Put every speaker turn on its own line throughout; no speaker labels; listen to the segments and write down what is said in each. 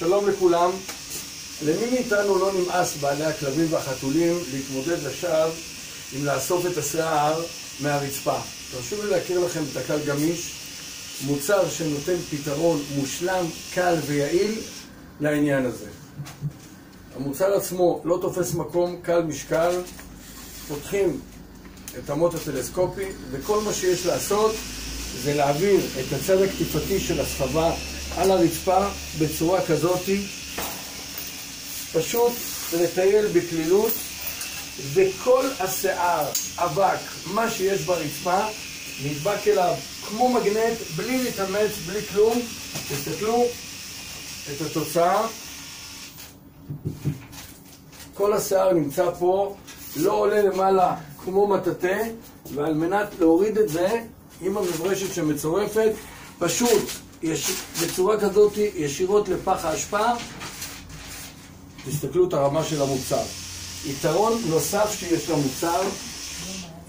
שלום לכולם. למי מאיתנו לא נמאס בעלי הכלבים והחתולים להתמודד לשווא עם לאסוף את השיער מהרצפה? תרשו לי להכיר לכם את הקל גמיש, מוצר שנותן פתרון מושלם, קל ויעיל לעניין הזה. המוצר עצמו לא תופס מקום, קל משקל, פותחים את המוט הטלסקופי, וכל מה שיש לעשות זה להעביר את הצד הכתיפתי של הסחבה על הרצפה בצורה כזאת, פשוט לטייל בכלילות, וכל השיער, אבק, מה שיש ברצפה נדבק אליו כמו מגנט, בלי להתאמץ, בלי כלום. תסתכלו את התוצאה, כל השיער נמצא פה, לא עולה למעלה כמו מטאטא, ועל מנת להוריד את זה עם המברשת שמצורפת, פשוט בצורה כזאת ישירות לפח האשפה. תסתכלו את הרמה של המוצר. יתרון נוסף שיש למוצר,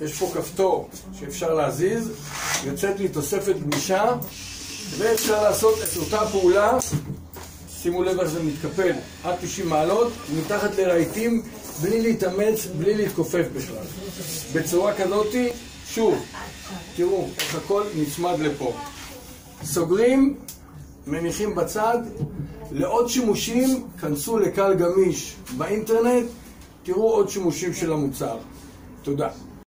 יש פה כפתור שאפשר להזיז, יוצאת לי תוספת גמישה, ואפשר לעשות את אותה פעולה, שימו לב איך זה מתקפל, עד 90 מעלות, מתחת לרהיטים, בלי להתאמץ, בלי להתכופף בכלל. בצורה כזאת, שוב, תראו איך הכל נצמד לפה. סוגרים, מניחים בצד. לעוד שימושים, כנסו לקל גמיש באינטרנט, תראו עוד שימושים של המוצר. תודה.